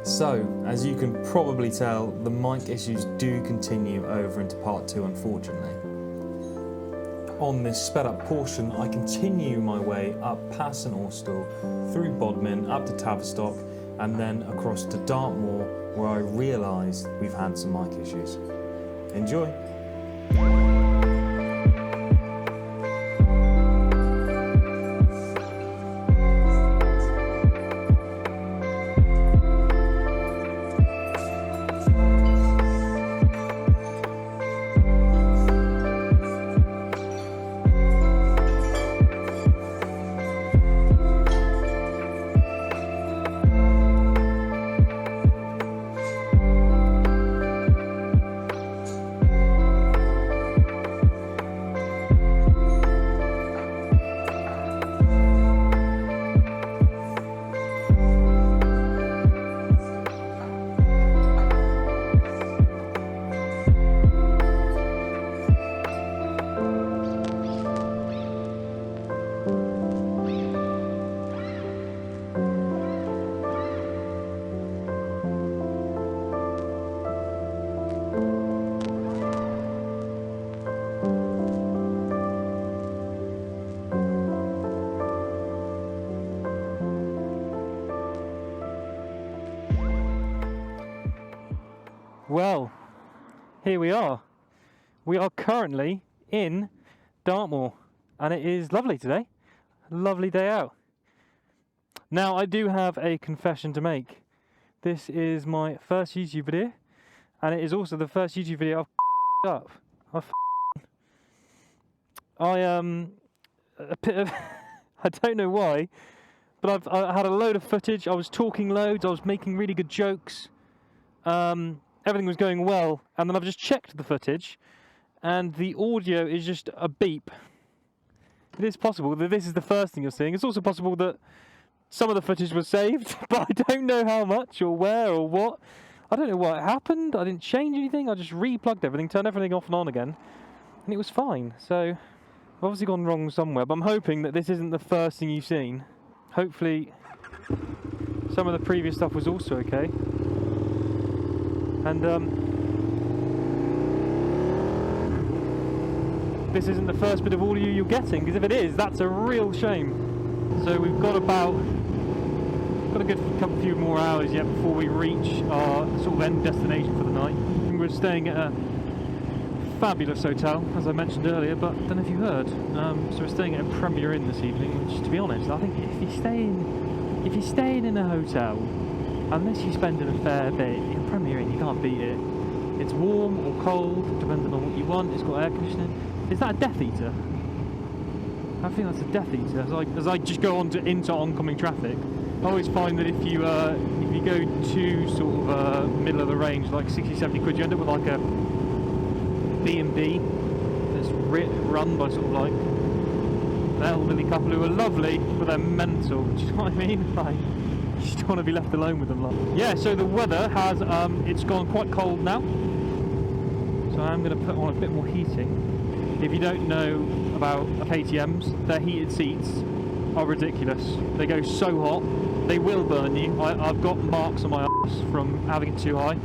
So, as you can probably tell, the mic issues do continue over into part 2, unfortunately. On this sped up portion, I continue my way up past St Austell, through Bodmin, up to Tavistock, and then across to Dartmoor, where I realised we've had some mic issues. Enjoy! Well, here we are. We are currently in Dartmoor, and it is lovely today. Lovely day out. Now, I do have a confession to make. This is my first YouTube video, and it is also the first YouTube video I've up. I don't know why, but I had a load of footage. I was talking loads. I was making really good jokes. Everything was going well, and then I've just checked the footage, and the audio is just a beep. It is possible that this is the first thing you're seeing. It's also possible that some of the footage was saved, but I don't know how much or where or what. I don't know what happened. I didn't change anything. I just re-plugged everything, turned everything off and on again, and it was fine. So I've obviously gone wrong somewhere, but I'm hoping that this isn't the first thing you've seen. Hopefully some of the previous stuff was also okay. And this isn't the first bit of audio you're getting, because if it is, that's a real shame. So we've got a good few more hours yet before we reach our sort of end destination for the night. And we're staying at a fabulous hotel, as I mentioned earlier, but I don't know if you heard. So we're staying at a Premier Inn this evening, which, to be honest, I think if you're staying in a hotel, unless you're spending a fair bit in Premier Inn, you can't beat it. It's warm or cold, depending on what you want. It's got air conditioning. Is that a Death Eater? I think that's a Death Eater. As I just go into oncoming traffic, I always find that if you go to sort of middle of the range, like 60-70 quid, you end up with like a B&B that's run by sort of like an elderly couple who are lovely, but they're mental. Do you know what I mean? Like, you just don't want to be left alone with them. Like. Yeah, so the weather has, it's gone quite cold now. So I'm going to put on a bit more heating. If you don't know about KTMs, their heated seats are ridiculous. They go so hot, they will burn you. I've got marks on my arse from having it too high.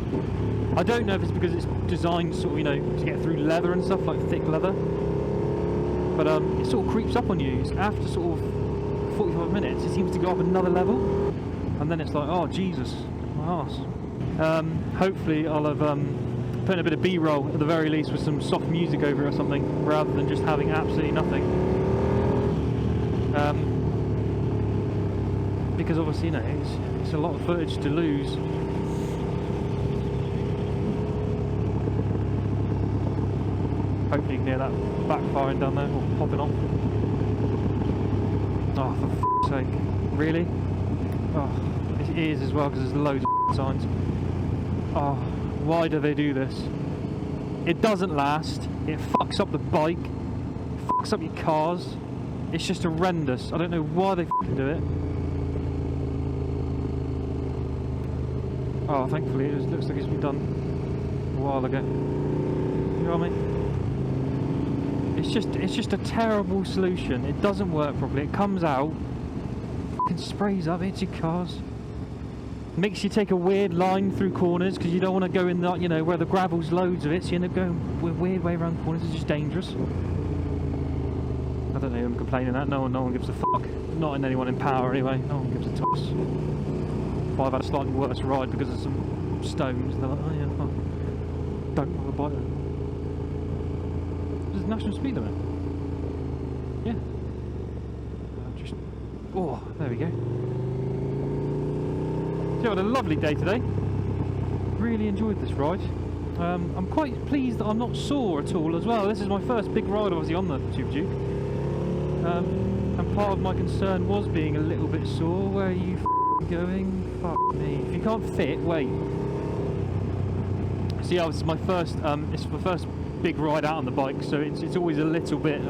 I don't know if it's because it's designed sort of, you know, to get through leather and stuff, like thick leather. But it sort of creeps up on you. After sort of 45 minutes, it seems to go up another level. And then it's like, oh Jesus, my arse. Hopefully I'll have put in a bit of B-roll at the very least with some soft music over it or something, rather than just having absolutely nothing. Because obviously, you know, it's a lot of footage to lose. Hopefully you can hear that backfiring down there, or popping off. Oh, for f***'s sake. Really? Oh, it is as well, because there's loads of signs. Oh, why do they do this? It doesn't last, it fucks up the bike, it fucks up your cars. It's just horrendous. I don't know why they f***ing do it. Oh, thankfully it looks like it's been done a while ago. You know what I mean? It's just a terrible solution. It doesn't work properly. It comes out, fucking sprays up, hits your cars. Makes you take a weird line through corners because you don't want to go in the, you know, where the gravel's loads of it, so you end up going a weird way around corners. It's just dangerous. I don't know who I'm complaining at. No one gives a fuck. Not in anyone in power anyway. No one gives a toss. If I've had a slightly worse ride because of some stones, they're like, oh yeah, fuck. Don't have a bite then. There's a national speed limit. Yeah. Just. Oh, there we go. So, had a lovely day today. Really enjoyed this ride. I'm quite pleased that I'm not sore at all as well. This is my first big ride obviously on the Superduke. And part of my concern was being a little bit sore. Where are you going? Fuck me. If you can't fit, wait. So yeah, this is my first, it's my first big ride out on the bike, so it's always a little bit,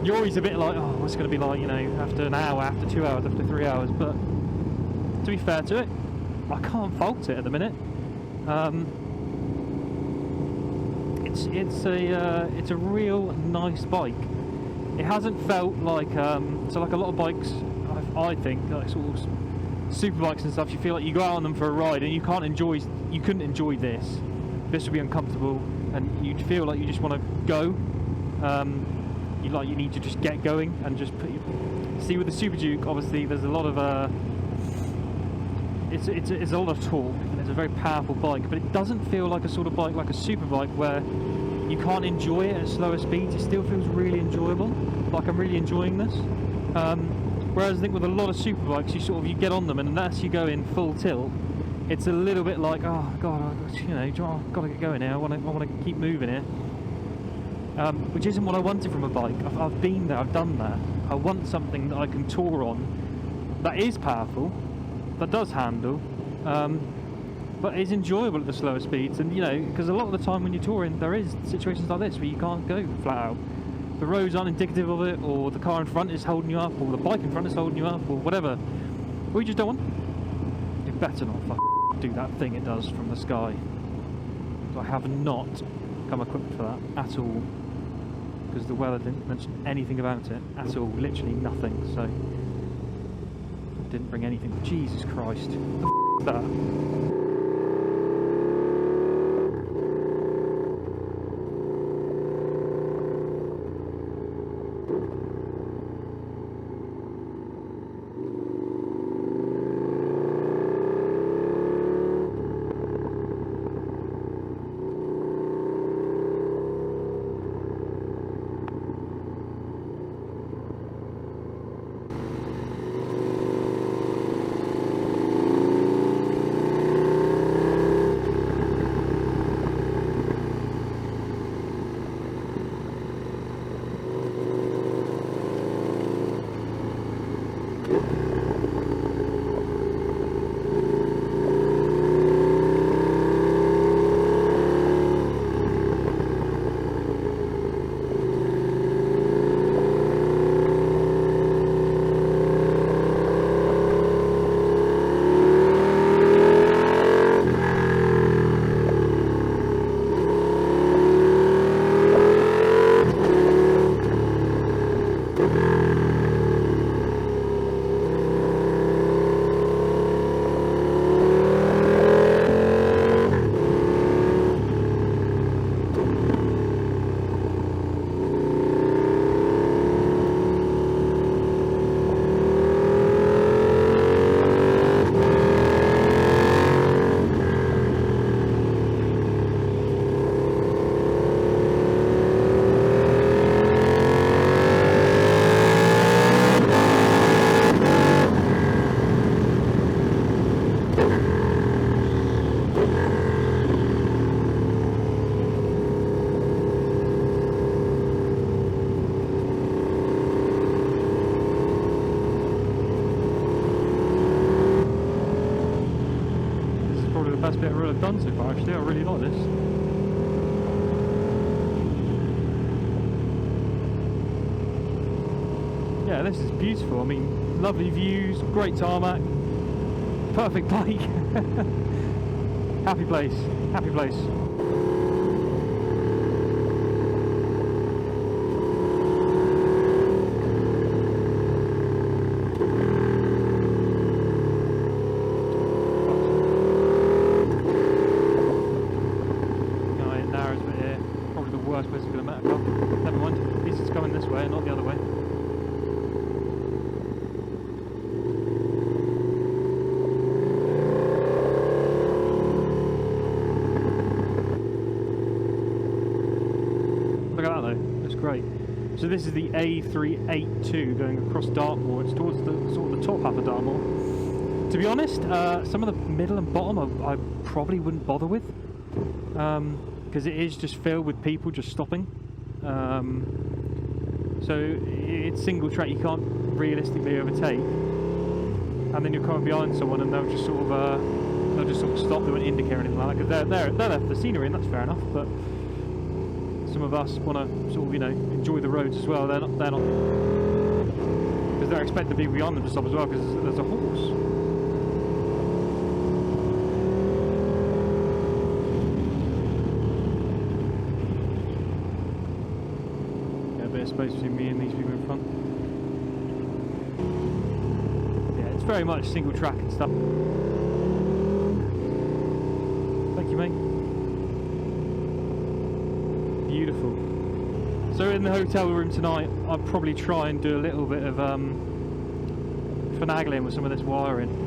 you're always a bit like, oh, what's it going to be like, you know, after an hour, after 2 hours, after 3 hours, but to be fair to it, I can't fault it at the minute. It's a real nice bike. It hasn't felt like so like a lot of bikes, I think like sort of super bikes and stuff. You feel like you go out on them for a ride and you couldn't enjoy this. This would be uncomfortable, and you'd feel like you just want to go. You need to just get going and just put. See, with the Superduke, obviously there's a lot of it's a lot of torque, and it's a very powerful bike, but it doesn't feel like a sort of bike like a super bike where you can't enjoy it at slower speeds. It still feels really enjoyable, like I'm really enjoying this. Whereas I think with a lot of super bikes, you get on them, and unless you go in full tilt, it's a little bit like, oh god, you know, I've got to get going here. I want to keep moving here, which isn't what I wanted from a bike. I've been there, I've done that. I want something that I can tour on, that is powerful, that does handle, but is enjoyable at the slower speeds. And you know, because a lot of the time when you're touring, there is situations like this where you can't go flat out. The roads aren't indicative of it, or the car in front is holding you up, or the bike in front is holding you up, or whatever. We just don't want. You better not do that thing it does from the sky. So I have not come equipped for that at all, because the weather didn't mention anything about it at all. Literally nothing. So I didn't bring anything. Jesus Christ! What the f is that? Best bit I've done so far actually. I really like this. Yeah, this is beautiful. I mean, lovely views, great tarmac, perfect bike. Happy place, happy place. where I was supposed to go to Metacroft. Never mind, at least it's coming this way and not the other way. Look at that though, that's great. So this is the A382 going across Dartmoor. It's towards the sort of the top half of Dartmoor. To be honest, some of the middle and bottom I probably wouldn't bother with, because it is just filled with people just stopping. So it's single track, you can't realistically overtake, and then you're coming behind someone and they'll just sort of stop. They won't indicate or anything like that, because they're there for the scenery, and that's fair enough. But some of us want to sort of, you know, enjoy the roads as well. They're not because they're expecting people behind them to stop as well, because there's a horse. Space between me and these people in front. Yeah, it's very much single track and stuff. Thank you, mate. Beautiful. So in the hotel room tonight, I'll probably try and do a little bit of finagling with some of this wiring.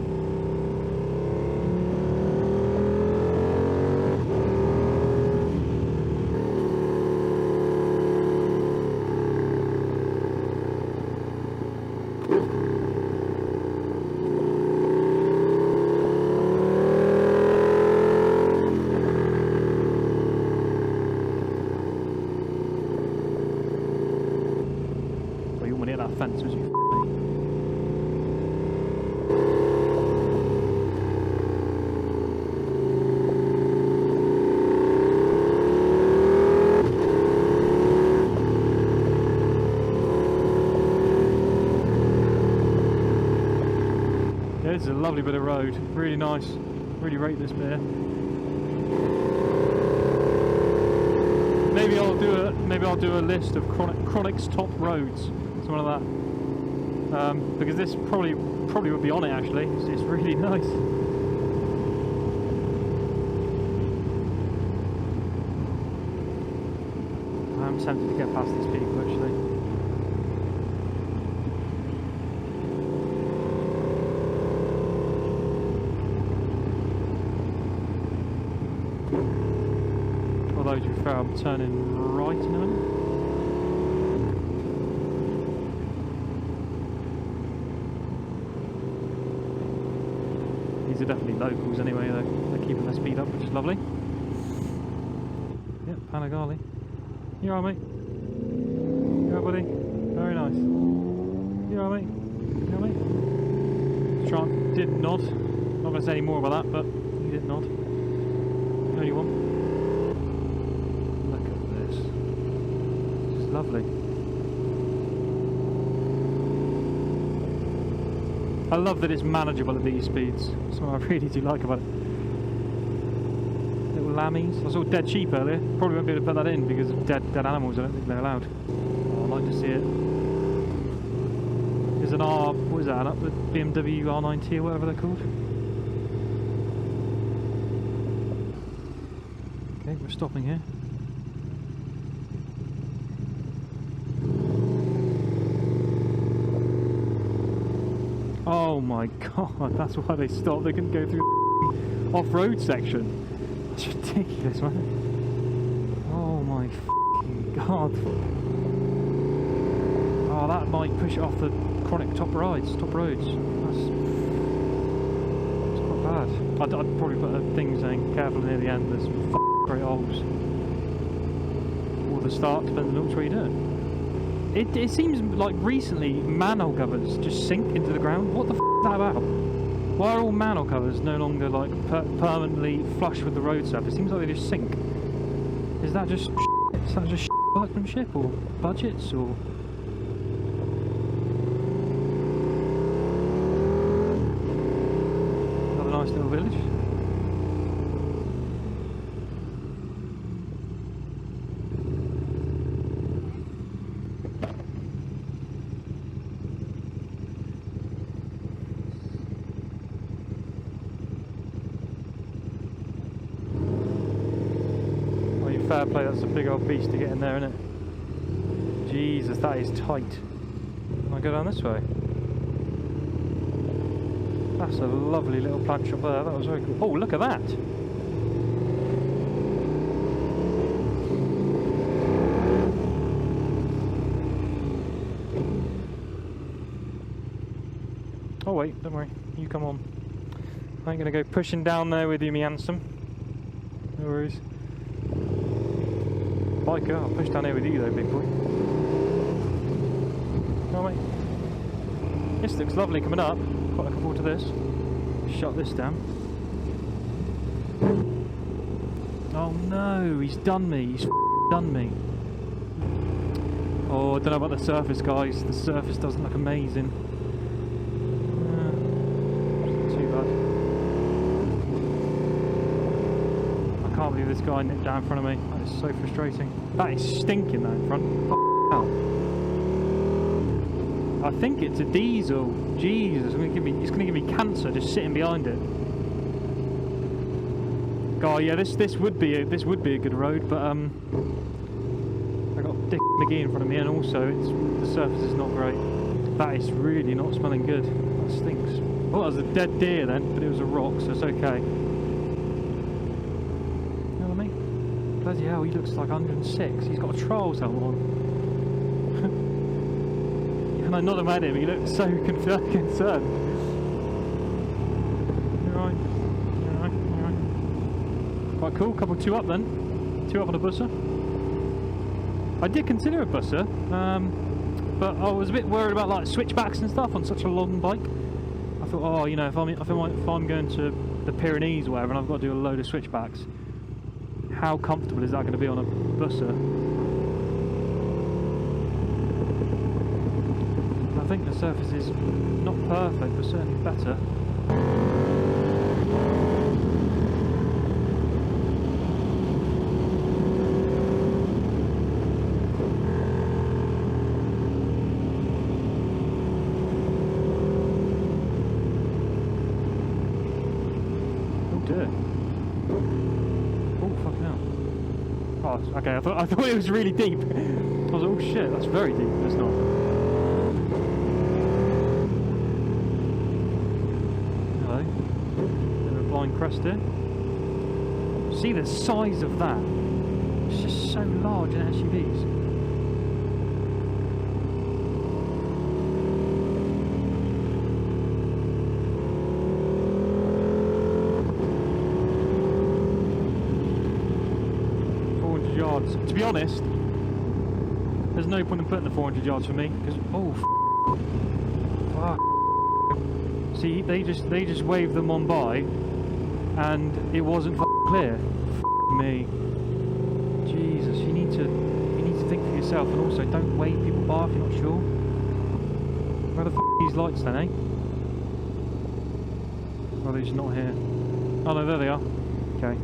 Fence, was you yeah, this is a lovely bit of road, really nice, really rate this bit. Maybe I'll do a list of Chronic's top roads. Something like that, because this probably would be on it actually. It's really nice. I'm tempted to get past these people actually. Although to be fair, I'm turning right in a minute. These are definitely locals anyway, they're keeping their speed up, which is lovely. Yep, Panda Lav. You alright, mate? You alright, buddy? Very nice. You alright, mate? You alright, mate? Trump did nod. Not going to say any more about that, but he did nod. Only one. Look at this. This is lovely. I love that it's manageable at these speeds. That's what I really do like about it. Little lammies. I saw dead sheep earlier. Probably won't be able to put that in because of dead animals. I don't think they're allowed. Oh, I'd like to see it. There's an what is that? The BMW R9T or whatever they're called. Okay, we're stopping here. Oh my god, that's why they stopped. They couldn't go through the off-road section. That's ridiculous, man. Oh my f***ing god. Oh, that might push it off the Chronic top roads. That's quite bad. I'd probably put a thing saying careful near the end, there's some great holes. Or the start, depending on which way you're doing. It seems like recently manhole covers just sink into the ground. What the f is that about? Why are all manhole covers no longer like permanently flush with the road surface? It seems like they just sink. Is that just workmanship or budgets or? Another nice little village. fair play, that's a big old beast to get in there, isn't it? Jesus, that is tight. Can I go down this way? That's a lovely little plant shop there, that was very cool. Oh, look at that! Oh wait, don't worry, you come on. I ain't gonna go pushing down there with you, me handsome. No worries. Biker, I'll push down here with you though, big boy. Come on, mate. This looks lovely coming up. Quite looking forward to this. Shut this down. Oh no, he's done me. He's done me. Oh, I don't know about the surface, guys. The surface doesn't look amazing. Not too bad. I can't believe this guy nipped down in front of me. That is so frustrating. That is stinking though in front. Hell. I think it's a diesel. Jesus, it's going to give me cancer just sitting behind it. God, yeah, this would be a good road, but I got Dick McGee in front of me, and also the surface is not great. That is really not smelling good. That stinks. Well, that was a dead deer then, but it was a rock, so it's okay. You know what I mean? Bloody hell, he looks like 106. He's got a trials helmet on. And I nodded at him, he looked so concerned. Alright. Quite cool, two up then. 2 up on a busser. I did consider a busser, but I was a bit worried about like switchbacks and stuff on such a long bike. I thought, oh, you know, if I'm going to the Pyrenees or whatever and I've got to do a load of switchbacks, how comfortable is that going to be on a busser? I think the surface is not perfect, but certainly better. Oh dear. Oh fucking hell. Oh, okay. I thought it was really deep. I was like, oh shit, that's very deep. It's not. Crest here. See the size of that? It's just so large in SUVs. Yards. To be honest, there's no point in putting the 400 yards for me because see, they just waved them on by. And it wasn't clear. Me. Jesus, you need to think for yourself, and also don't wave people by if you're not sure. Where the are these lights then, eh? Oh, they're just not here. Oh no, there they are. Okay.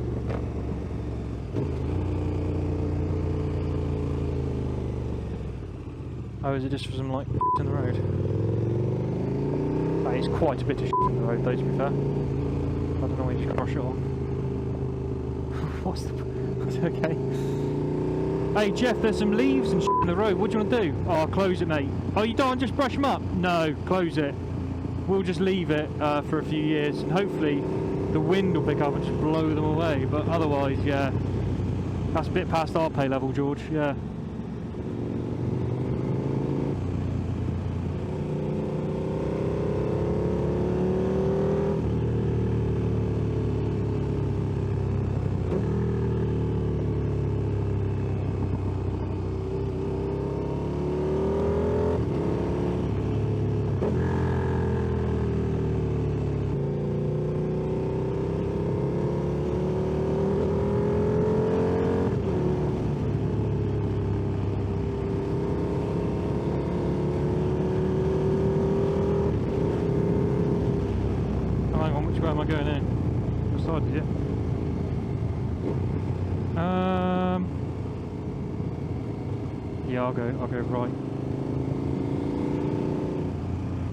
Oh, is it just for some like in the road? That is quite a bit of in the road though, to be fair. I don't know where you should crush it on. That's okay. Hey Jeff, there's some leaves and in the road. What do you want to do? Oh, I'll close it, mate. Oh, you don't want to just brush them up? No, close it. We'll just leave it for a few years, and hopefully the wind will pick up and just blow them away. But otherwise, yeah, that's a bit past our pay level, George. Yeah. Where am I going in? Which side is it? Yeah, I'll go right.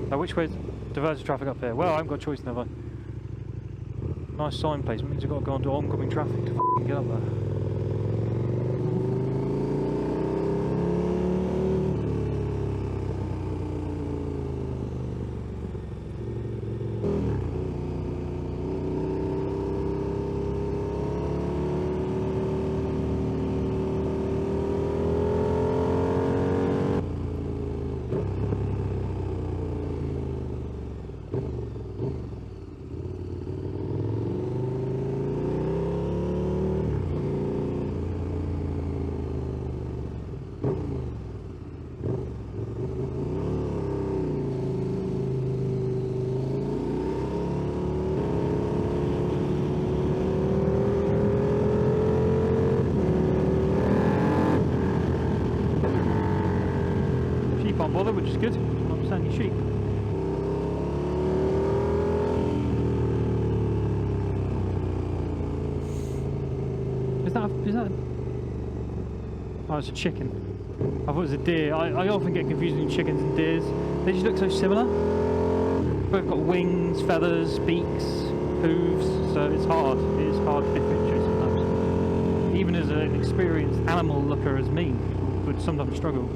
Now, which way diverts traffic up here? Well, I haven't got a choice, never. Nice sign placement means I've got to go onto oncoming traffic to get up there. can't bother, which is good. Not understand your sheep. Is that? Oh, it's a chicken. I thought it was a deer. I often get confused between chickens and deers. They just look so similar. Both got wings, feathers, beaks, hooves, so it's hard. It is hard to differentiate sometimes. Even as an experienced animal looker as me would sometimes struggle.